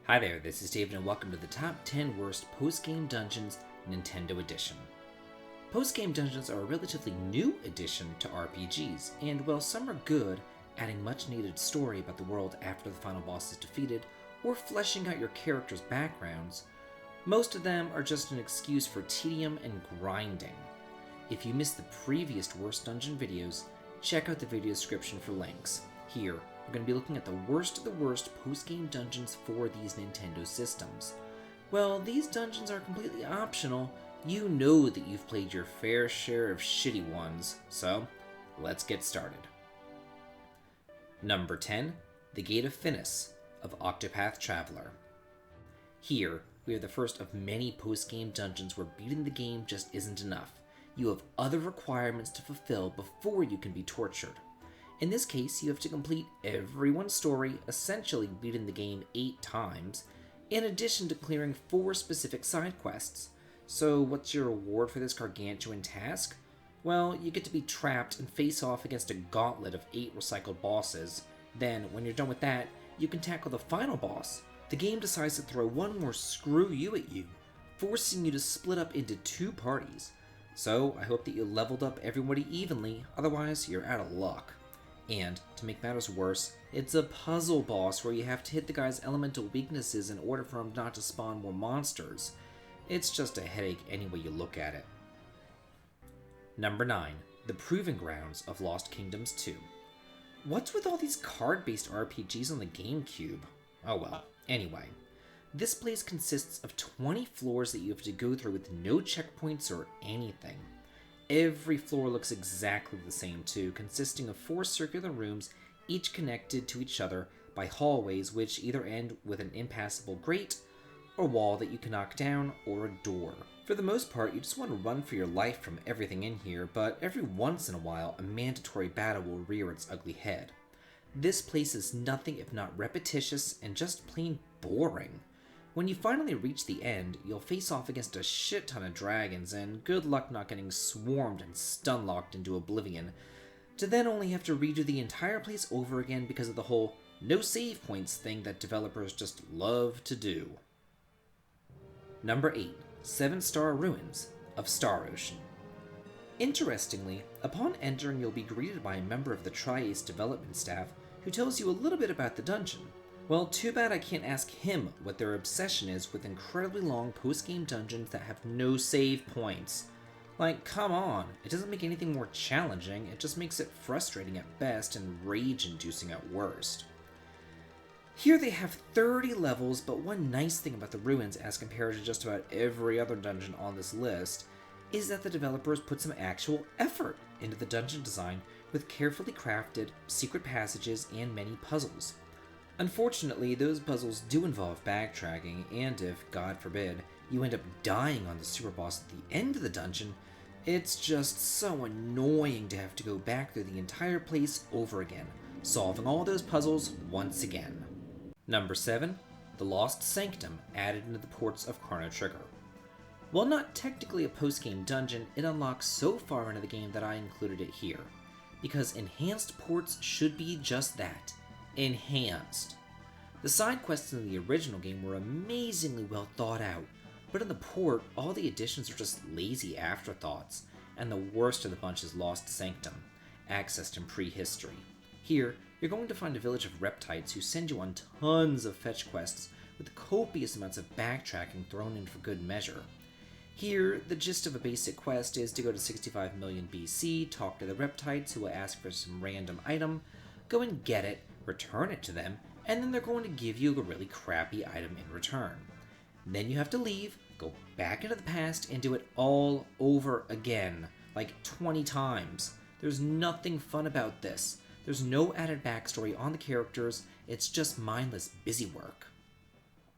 Hi there, this is David and welcome to the Top 10 Worst Post-Game Dungeons Nintendo Edition. Post-game dungeons are a relatively new addition to RPGs, and while some are good, adding much needed story about the world after the final boss is defeated, or fleshing out your characters' backgrounds, most of them are just an excuse for tedium and grinding. If you missed the previous Worst Dungeon videos, check out the video description for links. Here, we're going to be looking at the worst of the worst post-game dungeons for these Nintendo systems. Well, these dungeons are completely optional. You know that you've played your fair share of shitty ones, so let's get started. Number 10, the Gate of Finis of Octopath Traveler. Here, we are the first of many post-game dungeons where beating the game just isn't enough. You have other requirements to fulfill before you can be tortured. In this case, you have to complete everyone's story, essentially beating the game 8 times, in addition to clearing 4 specific side quests. So what's your reward for this gargantuan task? Well, you get to be trapped and face off against a gauntlet of 8 recycled bosses. Then, when you're done with that, you can tackle the final boss. The game decides to throw one more screw you at you, forcing you to split up into 2 parties. So, I hope that you leveled up everybody evenly, otherwise you're out of luck. And, to make matters worse, it's a puzzle boss where you have to hit the guy's elemental weaknesses in order for him not to spawn more monsters. It's just a headache any way you look at it. Number 9. The Proving Grounds of Lost Kingdoms 2. What's with all these card-based RPGs on the GameCube? Oh well. Anyway, this place consists of 20 floors that you have to go through with no checkpoints or anything. Every floor looks exactly the same too, consisting of 4 circular rooms, each connected to each other by hallways which either end with an impassable grate, a wall that you can knock down, or a door. For the most part, you just want to run for your life from everything in here, but every once in a while, a mandatory battle will rear its ugly head. This place is nothing if not repetitious and just plain boring. When you finally reach the end, you'll face off against a shit ton of dragons, and good luck not getting swarmed and stun-locked into oblivion, to then only have to redo the entire place over again because of the whole no save points thing that developers just love to do. Number 8. 7-Star Ruins of Star Ocean. Interestingly, upon entering you'll be greeted by a member of the Tri-Ace development staff who tells you a little bit about the dungeon. Well, too bad I can't ask him what their obsession is with incredibly long post-game dungeons that have no save points. Like, come on, it doesn't make anything more challenging, it just makes it frustrating at best and rage-inducing at worst. Here they have 30 levels, but one nice thing about the ruins as compared to just about every other dungeon on this list is that the developers put some actual effort into the dungeon design with carefully crafted secret passages and many puzzles. Unfortunately, those puzzles do involve backtracking, and if, God forbid, you end up dying on the super boss at the end of the dungeon, it's just so annoying to have to go back through the entire place over again, solving all those puzzles once again. Number 7. The Lost Sanctum added into the ports of Chrono Trigger. While not technically a post-game dungeon, it unlocks so far into the game that I included it here, because enhanced ports should be just that. Enhanced. The side quests in the original game were amazingly well thought out, but in the port, all the additions are just lazy afterthoughts, and the worst of the bunch is Lost Sanctum, accessed in prehistory. Here, you're going to find a village of reptiles who send you on tons of fetch quests with copious amounts of backtracking thrown in for good measure. Here, the gist of a basic quest is to go to 65 million BC, talk to the reptiles who will ask for some random item, go and get it, return it to them, and then they're going to give you a really crappy item in return. Then you have to leave, go back into the past, and do it all over again, like 20 times. There's nothing fun about this. There's no added backstory on the characters, it's just mindless busy work.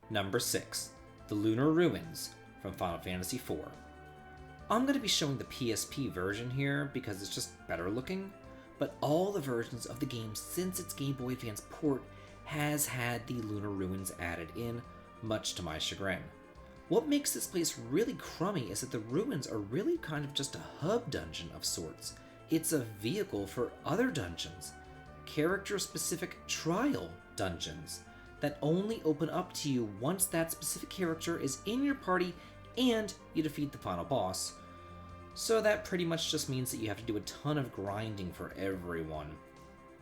Number 6. The Lunar Ruins from Final Fantasy IV. I'm going to be showing the PSP version here because it's just better looking, but all the versions of the game since its Game Boy Advance port has had the Lunar Ruins added in, much to my chagrin. What makes this place really crummy is that the ruins are really kind of just a hub dungeon of sorts. It's a vehicle for other dungeons, character-specific trial dungeons. that only open up to you once that specific character is in your party and you defeat the final boss. So that pretty much just means that you have to do a ton of grinding for everyone.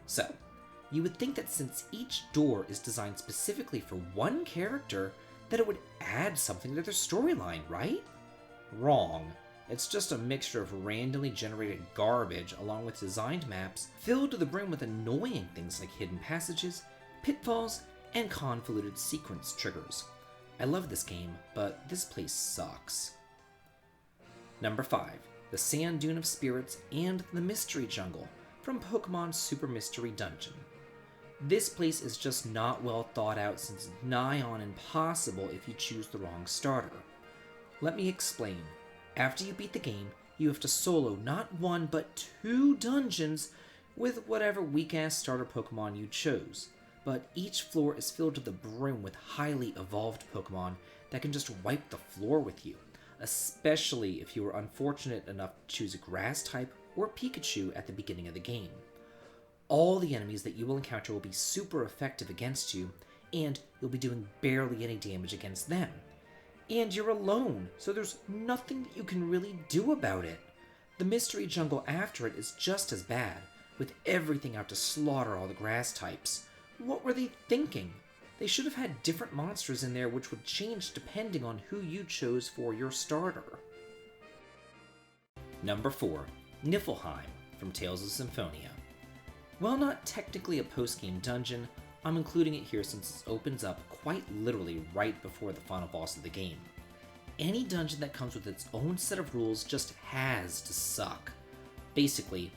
So, you would think that since each door is designed specifically for one character, that it would add something to their storyline, right? Wrong. It's just a mixture of randomly generated garbage along with designed maps filled to the brim with annoying things like hidden passages, pitfalls, and convoluted sequence triggers. I love this game, but this place sucks. Number 5. The Sand Dune of Spirits and the Mystery Jungle from Pokemon Super Mystery Dungeon. This place is just not well thought out since it's nigh on impossible if you choose the wrong starter. Let me explain. After you beat the game, you have to solo not one but 2 dungeons with whatever weak-ass starter Pokemon you chose. But each floor is filled to the brim with highly evolved Pokemon that can just wipe the floor with you, especially if you were unfortunate enough to choose a Grass type or Pikachu at the beginning of the game. All the enemies that you will encounter will be super effective against you, and you'll be doing barely any damage against them. And you're alone, so there's nothing that you can really do about it. The Mystery Jungle after it is just as bad, with everything out to slaughter all the Grass types. What were they thinking? They should have had different monsters in there which would change depending on who you chose for your starter. Number 4. Niflheim from Tales of Symphonia. While not technically a post-game dungeon, I'm including it here since it opens up quite literally right before the final boss of the game. Any dungeon that comes with its own set of rules just has to suck. Basically,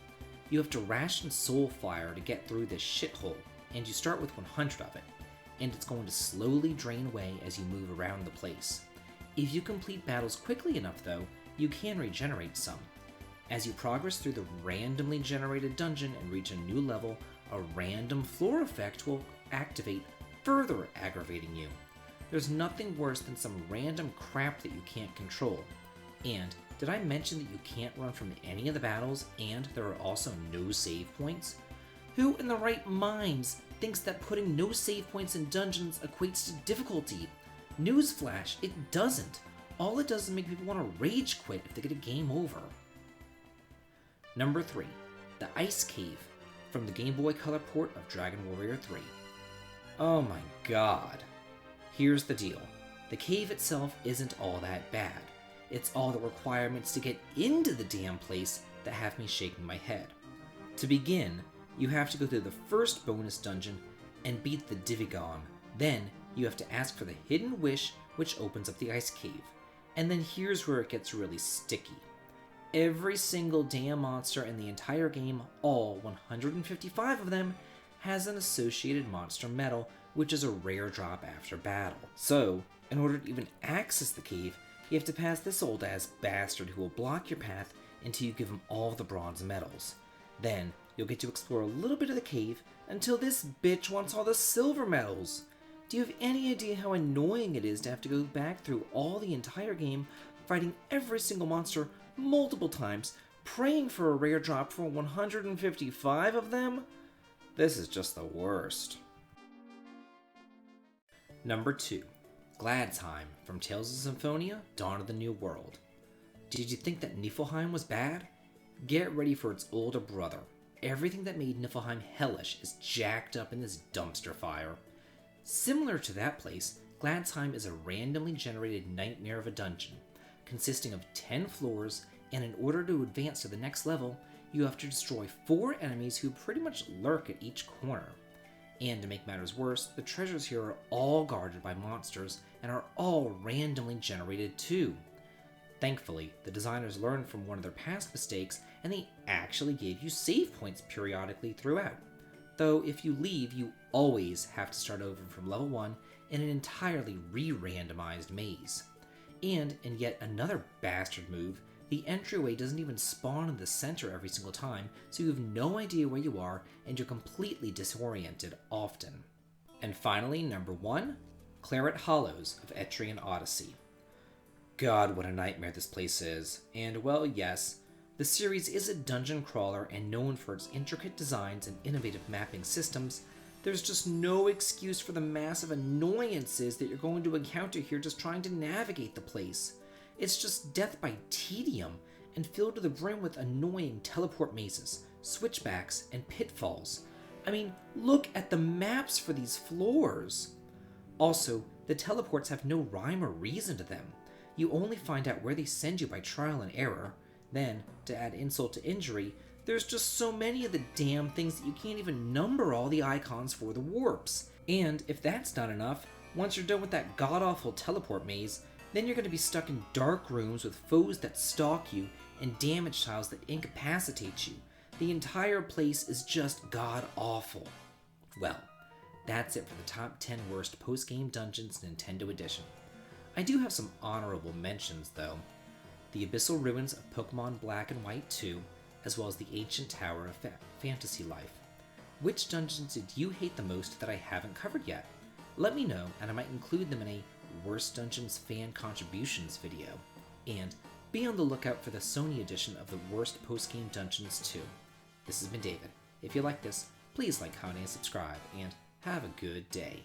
you have to ration soul fire to get through this shithole, and you start with 100 of it, and it's going to slowly drain away as you move around the place. If you complete battles quickly enough though, you can regenerate some. As you progress through the randomly generated dungeon and reach a new level, a random floor effect will activate, further aggravating you. There's nothing worse than some random crap that you can't control. And did I mention that you can't run from any of the battles and there are also no save points? Who in the right minds thinks that putting no save points in dungeons equates to difficulty? Newsflash, it doesn't. All it does is make people want to rage quit if they get a game over. Number 3. The Ice Cave from the Game Boy Color port of Dragon Warrior 3. Oh my god. Here's the deal. The cave itself isn't all that bad. It's all the requirements to get into the damn place that have me shaking my head. To begin, you have to go through the first bonus dungeon and beat the Divigon. Then, you have to ask for the hidden wish which opens up the ice cave. And then here's where it gets really sticky. Every single damn monster in the entire game, all 155 of them, has an associated monster medal, which is a rare drop after battle. So, in order to even access the cave, you have to pass this old-ass bastard who will block your path until you give him all the bronze medals. Then, you'll get to explore a little bit of the cave until this bitch wants all the silver medals. Do you have any idea how annoying it is to have to go back through all the entire game, fighting every single monster multiple times, praying for a rare drop for 155 of them? This is just the worst. Number 2. Gladsheim from Tales of Symphonia, Dawn of the New World. Did you think that Niflheim was bad? Get ready for its older brother. Everything that made Niflheim hellish is jacked up in this dumpster fire. Similar to that place, Gladsheim is a randomly generated nightmare of a dungeon, consisting of 10 floors, and in order to advance to the next level, you have to destroy 4 enemies who pretty much lurk at each corner. And to make matters worse, the treasures here are all guarded by monsters and are all randomly generated too. Thankfully, the designers learned from one of their past mistakes and they actually gave you save points periodically throughout. Though if you leave, you always have to start over from level 1 in an entirely re-randomized maze. And in yet another bastard move, the entryway doesn't even spawn in the center every single time, so you have no idea where you are and you're completely disoriented often. And finally, number 1, Claret Hollows of Etrian Odyssey. God, what a nightmare this place is. And well, yes, the series is a dungeon crawler and known for its intricate designs and innovative mapping systems, There's just no excuse for the massive annoyances that you're going to encounter here just trying to navigate the place. It's just death by tedium, and filled to the brim with annoying teleport mazes, switchbacks, and pitfalls. I mean, look at the maps for these floors! Also, the teleports have no rhyme or reason to them. You only find out where they send you by trial and error. Then, to add insult to injury, there's just so many of the damn things that you can't even number all the icons for the warps. And if that's not enough, once you're done with that god-awful teleport maze, then you're going to be stuck in dark rooms with foes that stalk you and damage tiles that incapacitate you. The entire place is just god-awful. Well, that's it for the top 10 worst post-game dungeons Nintendo Edition. I do have some honorable mentions, though. The Abyssal Ruins of Pokemon Black and White 2, as well as the Ancient Tower of Fantasy Life. Which dungeons did you hate the most that I haven't covered yet? Let me know, and I might include them in a Worst Dungeons Fan Contributions video. And be on the lookout for the Sony edition of the Worst Post-Game Dungeons 2. This has been David. If you like this, please like, comment, and subscribe, and have a good day.